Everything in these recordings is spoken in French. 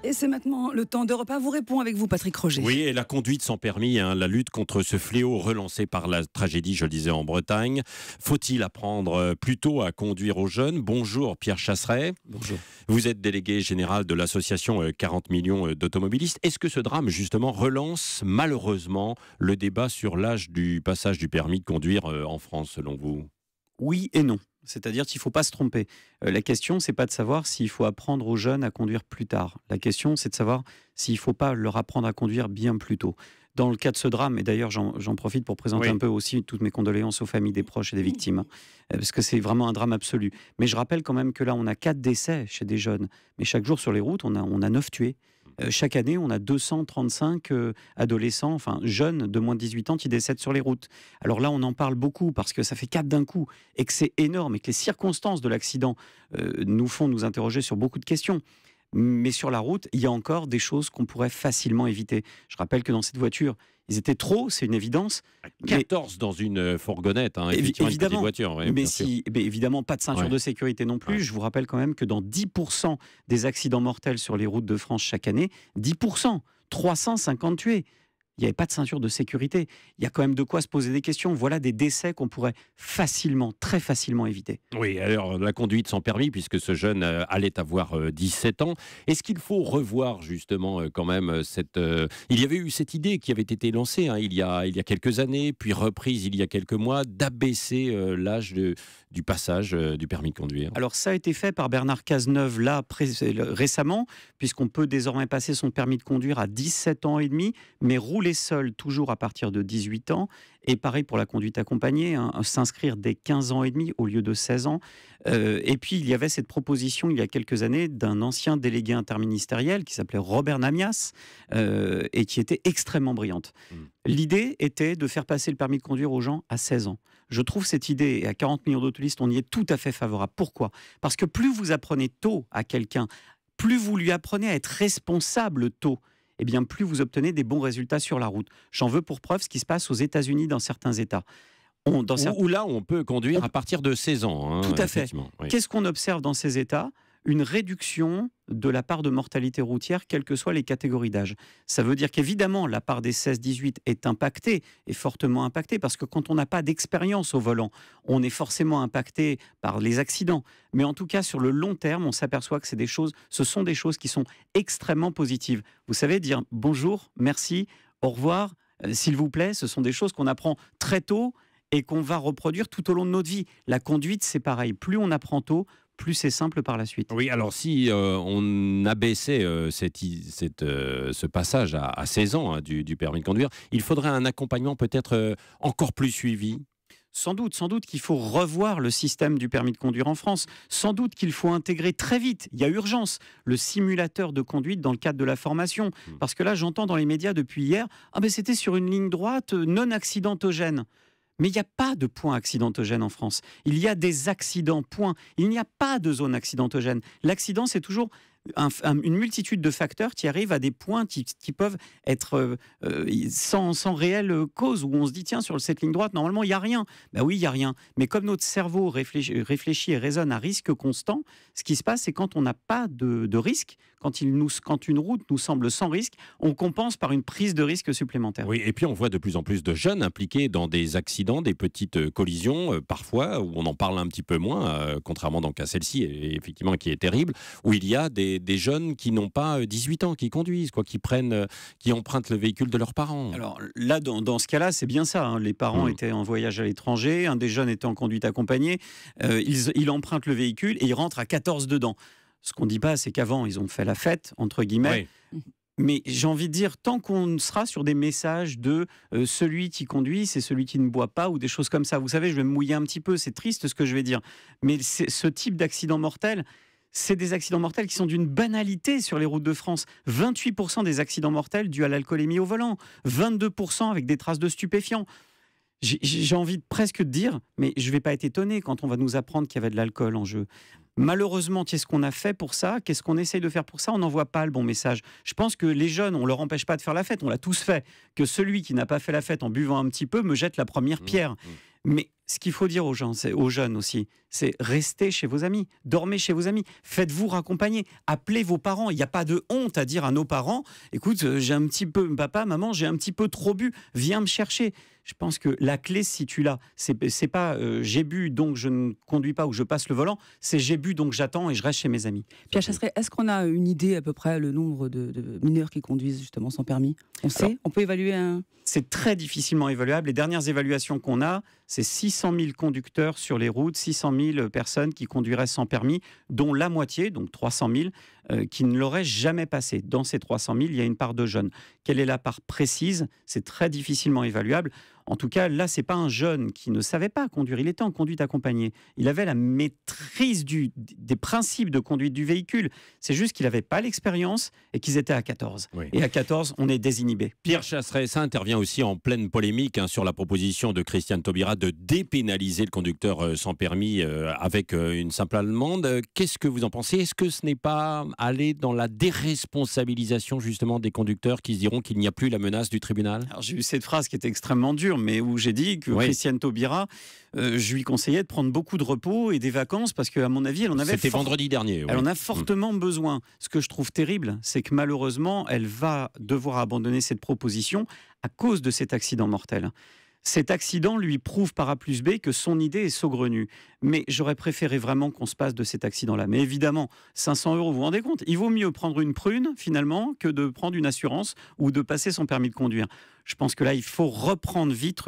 Et c'est maintenant le temps d'Europe 1 vous répond avec vous, Patrick Roger. Oui, et la conduite sans permis, la lutte contre ce fléau relancé par la tragédie, je le disais, en Bretagne. Faut-il apprendre plus tôt à conduire aux jeunes? Bonjour Pierre Chasseret. Bonjour. Vous êtes délégué général de l'association 40 millions d'automobilistes. Est-ce que ce drame, justement, relance malheureusement le débat sur l'âge du passage du permis de conduire en France, selon vous? Oui et non. C'est-à-dire qu'il ne faut pas se tromper. La question, c'est pas de savoir s'il faut apprendre aux jeunes à conduire plus tard. La question, c'est de savoir s'il ne faut pas leur apprendre à conduire bien plus tôt. Dans le cas de ce drame, et d'ailleurs j'en profite pour présenter un peu aussi toutes mes condoléances aux familles des proches et des victimes, parce que c'est vraiment un drame absolu. Mais je rappelle quand même que là, on a 4 décès chez des jeunes. Mais chaque jour sur les routes, on a 9 tués. Chaque année, on a 235 adolescents, enfin jeunes de moins de 18 ans qui décèdent sur les routes. Alors là, on en parle beaucoup parce que ça fait 4 d'un coup et que c'est énorme et que les circonstances de l'accident nous font nous interroger sur beaucoup de questions. Mais sur la route, il y a encore des choses qu'on pourrait facilement éviter. Je rappelle que dans cette voiture, ils étaient trop, c'est une évidence. 14 dans une fourgonnette, effectivement, évidemment, une petite voiture. Oui, mais évidemment, pas de ceinture de sécurité non plus. Je vous rappelle quand même que dans 10% des accidents mortels sur les routes de France chaque année, 10%, 350 tués. Il n'y avait pas de ceinture de sécurité. Il y a quand même de quoi se poser des questions. Voilà des décès qu'on pourrait facilement, très facilement éviter. Oui, alors la conduite sans permis, puisque ce jeune allait avoir 17 ans. Est-ce qu'il faut revoir justement quand même cette... Il y avait eu cette idée qui avait été lancée il y a quelques années, puis reprise il y a quelques mois, d'abaisser l'âge du passage du permis de conduire. Alors ça a été fait par Bernard Cazeneuve là récemment, puisqu'on peut désormais passer son permis de conduire à 17 ans et demi, mais rouler seul toujours à partir de 18 ans. Et pareil pour la conduite accompagnée, s'inscrire dès 15 ans et demi au lieu de 16 ans. Et puis il y avait cette proposition il y a quelques années d'un ancien délégué interministériel qui s'appelait Robert Namias et qui était extrêmement brillante. L'idée était de faire passer le permis de conduire aux gens à 16 ans. Je trouve cette idée, et à 40 millions d'automobilistes, on y est tout à fait favorable. Pourquoi? Parce que plus vous apprenez tôt à quelqu'un, plus vous lui apprenez à être responsable tôt, eh bien plus vous obtenez des bons résultats sur la route. J'en veux pour preuve ce qui se passe aux États-Unis dans certains États. Où là, on peut conduire à partir de 16 ans. Tout à fait. Oui. Qu'est-ce qu'on observe dans ces États? Une réduction de la part de mortalité routière, quelles que soient les catégories d'âge. Ça veut dire qu'évidemment, la part des 16-18 est impactée, est fortement impactée, parce que quand on n'a pas d'expérience au volant, on est forcément impacté par les accidents. Mais en tout cas, sur le long terme, on s'aperçoit que ce sont des choses qui sont extrêmement positives. Vous savez, dire bonjour, merci, au revoir, s'il vous plaît, ce sont des choses qu'on apprend très tôt et qu'on va reproduire tout au long de notre vie. La conduite, c'est pareil. Plus on apprend tôt, plus c'est simple par la suite. Oui, alors si on abaissait ce passage à 16 ans du permis de conduire, il faudrait un accompagnement peut-être encore plus suivi. Sans doute qu'il faut revoir le système du permis de conduire en France. Sans doute qu'il faut intégrer très vite, il y a urgence, le simulateur de conduite dans le cadre de la formation. Parce que là, j'entends dans les médias depuis hier, c'était sur une ligne droite non accidentogène. Mais il n'y a pas de point accidentogène en France. Il y a des accidents, point. Il n'y a pas de zone accidentogène. L'accident, c'est toujours une multitude de facteurs qui arrivent à des points qui peuvent être sans réelle cause, où on se dit, tiens, sur cette ligne droite, normalement, il n'y a rien. Ben oui, il n'y a rien. Mais comme notre cerveau réfléchit et raisonne à risque constant, ce qui se passe, c'est quand on n'a pas de risque, quand une route nous semble sans risque, on compense par une prise de risque supplémentaire. Oui, et puis on voit de plus en plus de jeunes impliqués dans des accidents, des petites collisions, parfois, où on en parle un petit peu moins, contrairement donc à celle-ci, effectivement, qui est terrible, où il y a des jeunes qui n'ont pas 18 ans, qui conduisent, qui empruntent le véhicule de leurs parents. Alors là, dans ce cas-là, c'est bien ça. Les parents étaient en voyage à l'étranger, un des jeunes était en conduite accompagnée, il emprunte le véhicule et il rentre à 14 dedans. Ce qu'on ne dit pas, c'est qu'avant, ils ont fait la fête, entre guillemets. Oui. Mais j'ai envie de dire, tant qu'on sera sur des messages de celui qui conduit, c'est celui qui ne boit pas, ou des choses comme ça. Vous savez, je vais me mouiller un petit peu, c'est triste ce que je vais dire. Mais ce type d'accident mortel, c'est des accidents mortels qui sont d'une banalité sur les routes de France. 28% des accidents mortels dus à l'alcoolémie au volant, 22% avec des traces de stupéfiants. J'ai envie de presque de dire, mais je ne vais pas être étonné quand on va nous apprendre qu'il y avait de l'alcool en jeu. Malheureusement, qu'est-ce qu'on a fait pour ça? Qu'est-ce qu'on essaye de faire pour ça? On n'envoie pas le bon message. Je pense que les jeunes, on ne leur empêche pas de faire la fête, on l'a tous fait. Que celui qui n'a pas fait la fête en buvant un petit peu me jette la première pierre. Mais ce qu'il faut dire aux gens, aux jeunes aussi, c'est restez chez vos amis, dormez chez vos amis, faites-vous raccompagner, appelez vos parents. Il n'y a pas de honte à dire à nos parents, écoute, j'ai un petit peu, papa, maman, j'ai un petit peu trop bu, viens me chercher. Je pense que la clé se situe là. C'est pas j'ai bu donc je ne conduis pas ou je passe le volant, c'est j'ai bu donc j'attends et je reste chez mes amis. Pierre Chasseret, est-ce qu'on a une idée à peu près le nombre de mineurs qui conduisent justement sans permis? On sait, on peut évaluer un... C'est très difficilement évaluable. Les dernières évaluations qu'on a, c'est 600 000 conducteurs sur les routes, 600 000 personnes qui conduiraient sans permis, dont la moitié, donc 300 000, qui ne l'auraient jamais passé. Dans ces 300 000, il y a une part de jeunes. Quelle est la part précise? C'est très difficilement évaluable. En tout cas, là, ce n'est pas un jeune qui ne savait pas conduire. Il était en conduite accompagnée. Il avait la maîtrise des principes de conduite du véhicule. C'est juste qu'il n'avait pas l'expérience et qu'ils étaient à 14. Oui. Et à 14, on est désinhibé. Pierre Chasseret, ça intervient aussi en pleine polémique sur la proposition de Christiane Taubira de dépénaliser le conducteur sans permis avec une simple amende. Qu'est-ce que vous en pensez? Est-ce que ce n'est pas aller dans la déresponsabilisation justement des conducteurs qui se diront qu'il n'y a plus la menace du tribunal? Alors, j'ai eu cette phrase qui était extrêmement dure, mais où j'ai dit que Christiane Taubira, je lui conseillais de prendre beaucoup de repos et des vacances parce qu'à mon avis, elle en avait... C'était vendredi dernier. Elle en a fortement besoin. Ce que je trouve terrible, c'est que malheureusement, elle va devoir abandonner cette proposition à cause de cet accident mortel. Cet accident lui prouve par A plus B que son idée est saugrenue. Mais j'aurais préféré vraiment qu'on se passe de cet accident-là. Mais évidemment, 500 €, vous vous rendez compte? Il vaut mieux prendre une prune, finalement, que de prendre une assurance ou de passer son permis de conduire. Je pense que là, il faut reprendre vite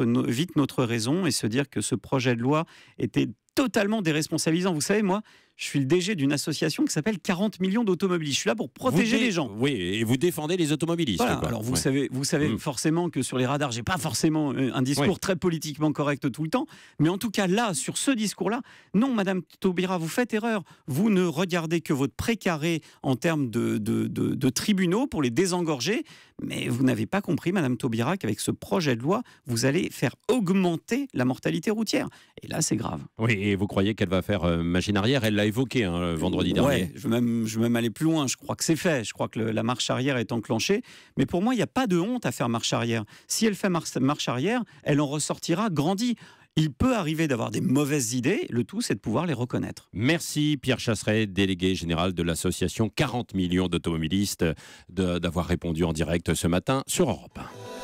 notre raison et se dire que ce projet de loi était totalement déresponsabilisant. Vous savez, moi, je suis le DG d'une association qui s'appelle 40 millions d'automobilistes. Je suis là pour protéger les gens. Oui, et vous défendez les automobilistes. Voilà. Quoi. Alors vous savez forcément que sur les radars, j'ai pas forcément un discours très politiquement correct tout le temps, mais en tout cas là, sur ce discours-là, non, Madame Taubira, vous faites erreur. Vous ne regardez que votre précaré en termes de tribunaux pour les désengorger, mais vous n'avez pas compris, Madame Taubira, qu'avec ce projet de loi, vous allez faire augmenter la mortalité routière. Et là, c'est grave. Oui, et vous croyez qu'elle va faire machine arrière? Elle l'a évoqué vendredi dernier. Je veux même aller plus loin. Je crois que c'est fait. Je crois que la marche arrière est enclenchée. Mais pour moi, il n'y a pas de honte à faire marche arrière. Si elle fait marche arrière, elle en ressortira grandie. Il peut arriver d'avoir des mauvaises idées. Le tout, c'est de pouvoir les reconnaître. Merci Pierre Chasseret, délégué général de l'association 40 millions d'automobilistes, d'avoir répondu en direct ce matin sur Europe 1.